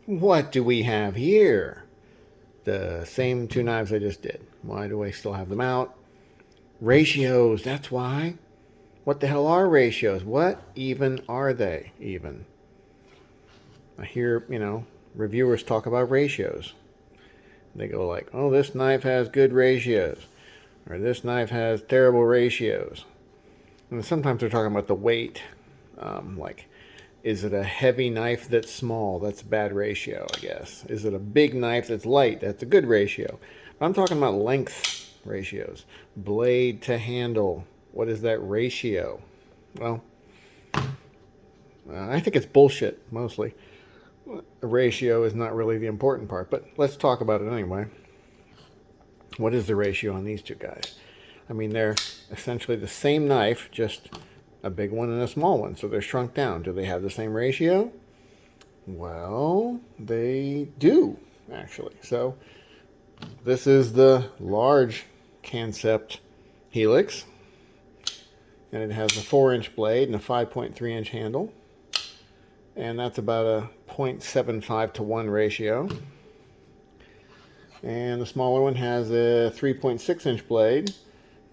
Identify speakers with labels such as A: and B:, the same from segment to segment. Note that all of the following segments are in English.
A: What do we have here? The same two knives I just did. Why do I still have them out? Ratios, that's why. What the hell are ratios? What even are they, even? I hear, reviewers talk about ratios. They go like, oh, this knife has good ratios, or this knife has terrible ratios. And sometimes they're talking about the weight. Like, is it a heavy knife that's small? That's a bad ratio, I guess. Is it a big knife that's light? That's a good ratio. But I'm talking about length ratios. Blade to handle. What is that ratio? Well, I think it's bullshit, mostly. The ratio is not really the important part, but let's talk about it anyway. What is the ratio on these two guys? I mean, they're essentially the same knife, just a big one and a small one, so they're shrunk down. Do they have the same ratio? Well, they do, actually. So this is the large Concept Helix, and it has a 4-inch blade and a 5.3-inch handle, and that's about a 0.75 to 1 ratio. And the smaller one has a 3.6-inch blade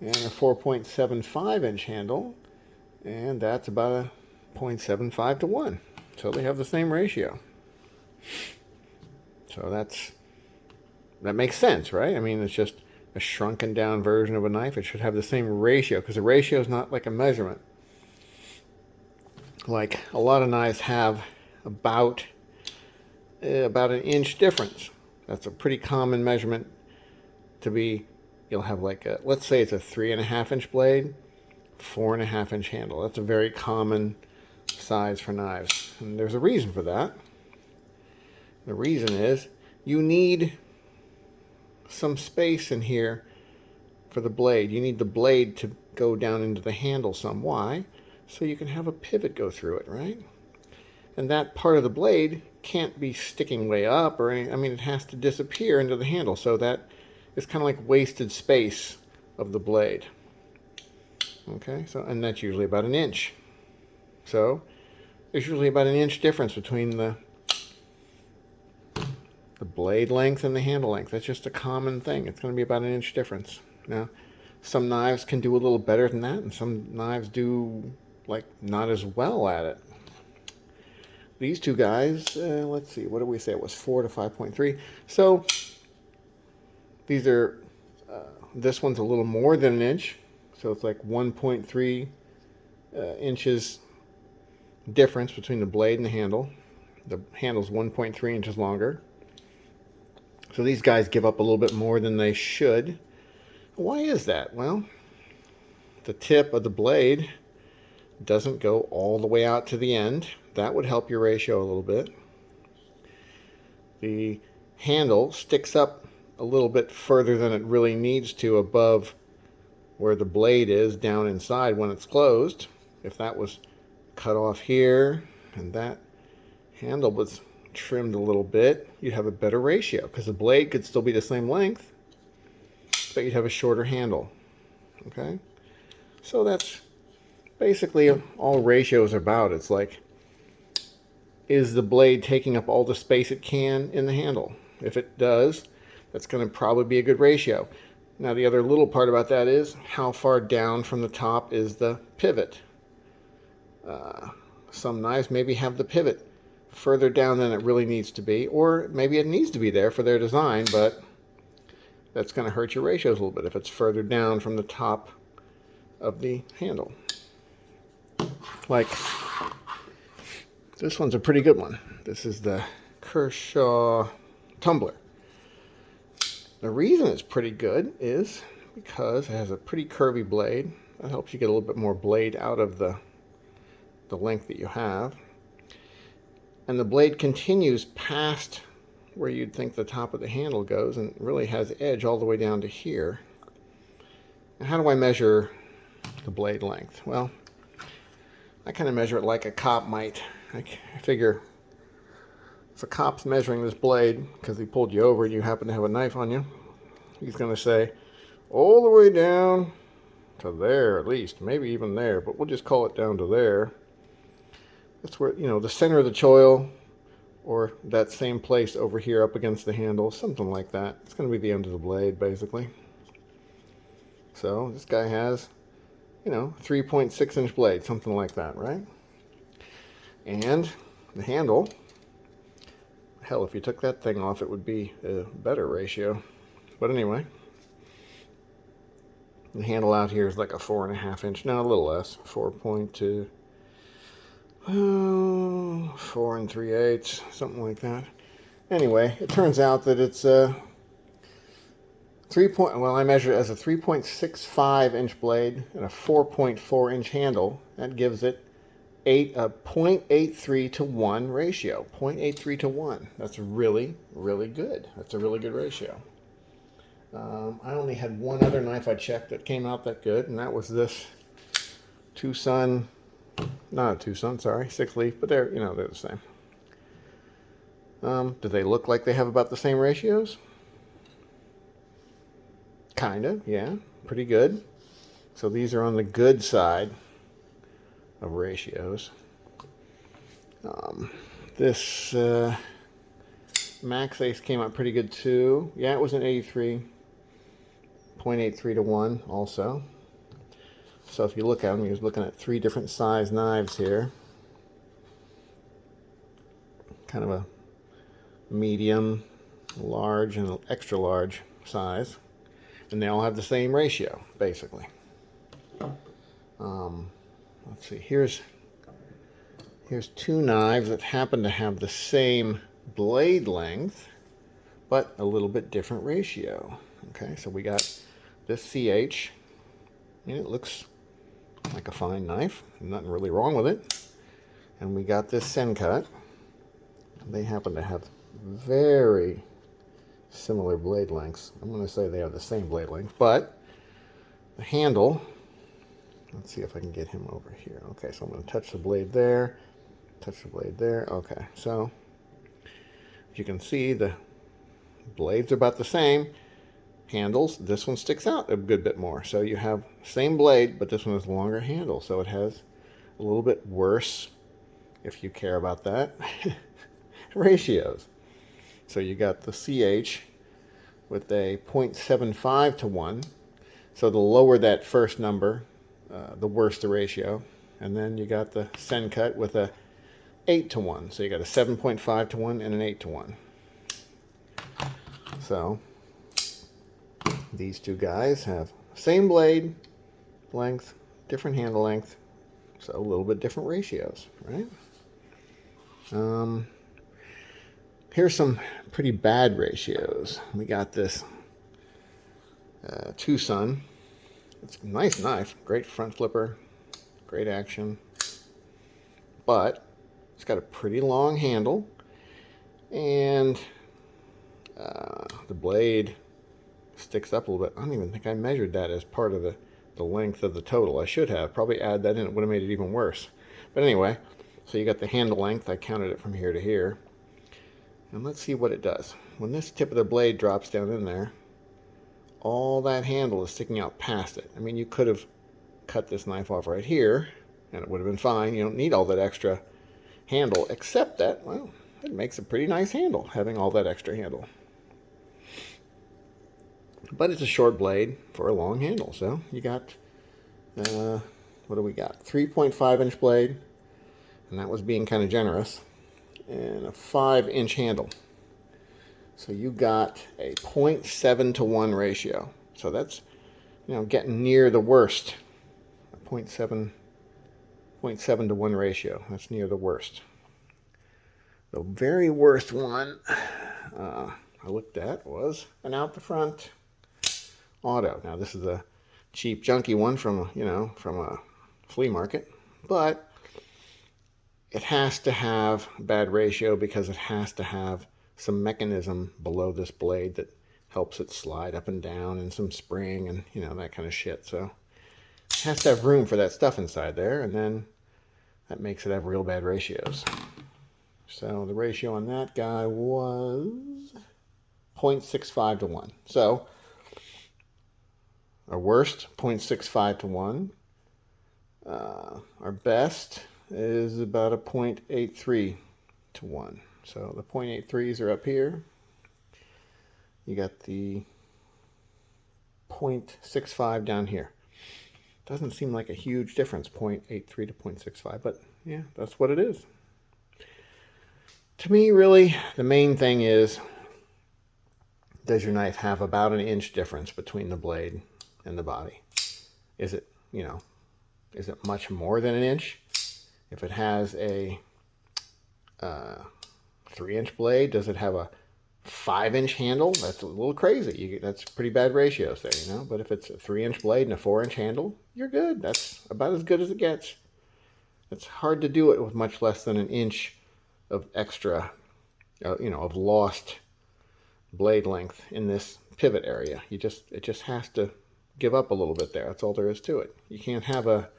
A: and a 4.75-inch handle, and that's about a 0.75 to 1. So they have the same ratio. So that makes sense, right? I mean, it's just a shrunken down version of a knife. It should have the same ratio, because a ratio is not like a measurement. Like a lot of knives have about an inch difference. That's a pretty common measurement to be. You'll have like let's say it's a 3.5-inch blade, 4.5-inch handle. That's a very common size for knives, and there's a reason for that. The reason is you need some space in here for the blade. You need the blade to go down into the handle some. Why? So you can have a pivot go through it, right? And that part of the blade can't be sticking way up or anything. I mean, it has to disappear into the handle, so that is kind of like wasted space of the blade. Okay, so, and that's usually about an inch. So there's usually about an inch difference between the blade length and the handle length. That's just a common thing. It's going to be about an inch difference. Now, some knives can do a little better than that, and some knives do like not as well at it. These two guys, let's see, what did we say? It was 4 to 5.3. So these are, this one's a little more than an inch. So it's like 1.3 inches difference between the blade and the handle. The handle's 1.3 inches longer. So these guys give up a little bit more than they should. Why is that? Well, the tip of the blade doesn't go all the way out to the end. That would help your ratio a little bit. The handle sticks up a little bit further than it really needs to above where the blade is down inside when it's closed. If that was cut off here and that handle was trimmed a little bit, you'd have a better ratio, because the blade could still be the same length, but you'd have a shorter handle. Okay? So that's basically all ratios are about. It's like, is the blade taking up all the space it can in the handle? If it does, that's going to probably be a good ratio. Now the other little part about that is how far down from the top is the pivot. Some knives maybe have the pivot further down than it really needs to be, or maybe it needs to be there for their design, but that's going to hurt your ratios a little bit if it's further down from the top of the handle. Like, this one's a pretty good one. This is the Kershaw tumbler. The reason it's pretty good is because it has a pretty curvy blade. That helps you get a little bit more blade out of the length that you have. And the blade continues past where you'd think the top of the handle goes, and really has edge all the way down to here. Now, how do I measure the blade length? Well, I kind of measure it like a cop might. I figure if a cop's measuring this blade because he pulled you over and you happen to have a knife on you, he's going to say all the way down to there, at least, maybe even there, but we'll just call it down to there. That's where, the center of the choil, or that same place over here up against the handle, something like that. It's going to be the end of the blade, basically. So this guy has, you know, 3.6-inch blade, something like that, right? And the handle, hell, if you took that thing off, it would be a better ratio. But anyway, the handle out here is like a 4.5-inch, no, a little less, 4.2. 4 3/8, something like that. Anyway, it turns out that it's I measured it as a 3.65-inch blade and a 4.4-inch handle. That gives it a 0.83 to 1 ratio. 0.83 to 1. That's really, really good. That's a really good ratio. I only had one other knife I checked that came out that good, and that was this Twosun. Not a Twosun, sorry, 6-leaf, but they're, you know, they're the same. Do they look like they have about the same ratios? Kind of, yeah, pretty good. So these are on the good side of ratios. This Maxace came out pretty good too. Yeah, it was an 0.83 to 1 also. So if you look at them, you're looking at 3 different size knives here. Kind of a medium, large, and extra large size. And they all have the same ratio, basically. Let's see, here's 2 knives that happen to have the same blade length, but a little bit different ratio. Okay, so we got this CH, and it looks like a fine knife, nothing really wrong with it. And we got this Sencut. They happen to have very similar blade lengths. I'm going to say they have the same blade length, but the handle, let's see if I can get him over here. Okay, so I'm going to touch the blade there, touch the blade there. Okay, so as you can see, the blades are about the same. Handles, this one sticks out a good bit more. So you have same blade, but this one has a longer handle, so it has a little bit worse, if you care about that, ratios. So you got the CH with a 0.75 to 1. So the lower that first number, the worse the ratio. And then you got the Sencut with a 8 to 1. So you got a 7.5 to 1 and an 8 to 1. So these two guys have same blade length, different handle length, so a little bit different ratios, right? Here's some pretty bad ratios. We got this Twosun. It's a nice knife, great front flipper, great action, but it's got a pretty long handle, and the blade sticks up a little bit. I don't even think I measured that as part of the length of the total. I should have. Probably add that in. It would have made it even worse. But anyway, so you got the handle length. I counted it from here to here. And let's see what it does. When this tip of the blade drops down in there, all that handle is sticking out past it. I mean, you could have cut this knife off right here, and it would have been fine. You don't need all that extra handle, except that, well, it makes a pretty nice handle, having all that extra handle. But it's a short blade for a long handle. So you got, what do we got? 3.5-inch blade, and that was being kind of generous, and a 5-inch handle. So you got a 0.7 to 1 ratio. So that's, you know, getting near the worst. A 0.7 to 1 ratio. That's near the worst. The very worst one I looked at was an out the front auto. Now this is a cheap junky one from, you know, from a flea market, but it has to have a bad ratio because it has to have some mechanism below this blade that helps it slide up and down, and some spring and, you know, that kind of shit. So it has to have room for that stuff inside there, and then that makes it have real bad ratios. So the ratio on that guy was 0.65 to 1. So our worst, 0.65 to 1. Our best is about a 0.83 to 1. So the 0.83s are up here. You got the 0.65 down here. Doesn't seem like a huge difference, 0.83 to 0.65, but yeah, that's what it is. To me, really, the main thing is, does your knife have about an inch difference between the blade and the body? Is it, is it much more than an inch? If it has a 3-inch blade, does it have a 5-inch handle? That's a little crazy. That's pretty bad ratios there, But if it's a 3-inch blade and a 4-inch handle, you're good. That's about as good as it gets. It's hard to do it with much less than an inch of extra, of lost blade length in this pivot area. It just has to give up a little bit there. That's all there is to it. You can't have a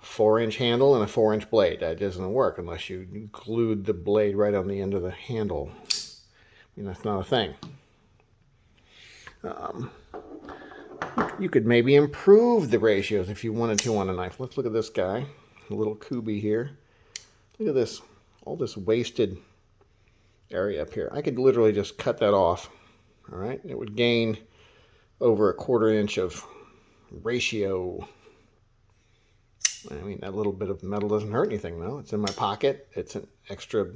A: 4-inch handle and a 4-inch blade. That doesn't work unless you glued the blade right on the end of the handle. That's not a thing. You could maybe improve the ratios if you wanted to on a knife. Let's look at this guy, a little Kubi here. Look at this, all this wasted area up here. I could literally just cut that off, all right? It would gain over a 1/4 inch of ratio. I mean, that little bit of metal doesn't hurt anything, though. It's in my pocket. It's an extra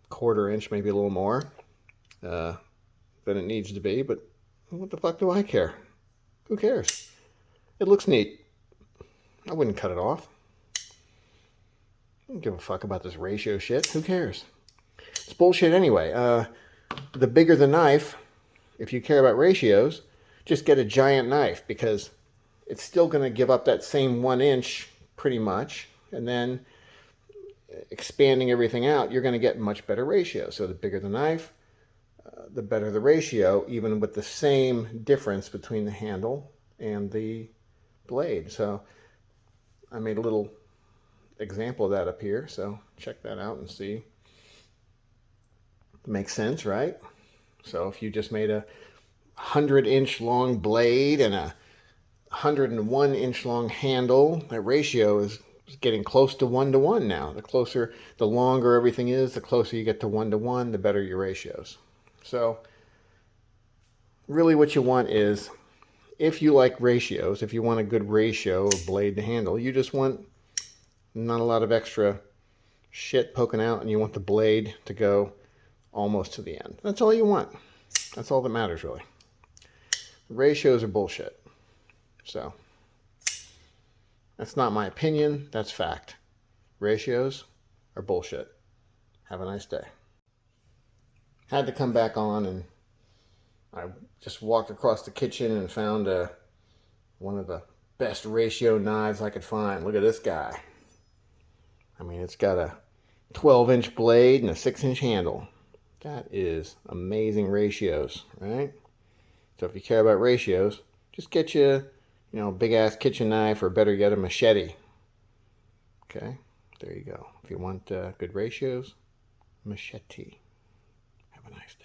A: 1/4 inch, maybe a little more than it needs to be, but what the fuck do I care? Who cares? It looks neat. I wouldn't cut it off. I don't give a fuck about this ratio shit. Who cares? It's bullshit anyway. The bigger the knife, if you care about ratios, just get a giant knife, because it's still going to give up that same 1 inch pretty much, and then expanding everything out, you're going to get much better ratio. So the bigger the knife, the better the ratio, even with the same difference between the handle and the blade. So I made a little example of that up here, so check that out and see. Makes sense, right? So if you just made a 100-inch long blade and a 101-inch long handle, that ratio is getting close to 1-to-1 now. The longer everything is, the closer you get to 1-to-1, the better your ratios. So really what you want is, if you like ratios, if you want a good ratio of blade to handle, you just want not a lot of extra shit poking out, and you want the blade to go almost to the end. That's all you want. That's all that matters, really. The ratios are bullshit. So that's not my opinion, that's fact. Ratios are bullshit. Have a nice day. Had to come back on, and I just walked across the kitchen and found one of the best ratio knives I could find. Look at this guy. I mean, it's got a 12-inch blade and a 6-inch handle. That is amazing ratios, right? So if you care about ratios, just get you, a big-ass kitchen knife, or better yet, a machete. Okay, there you go. If you want good ratios, machete. Have a nice day.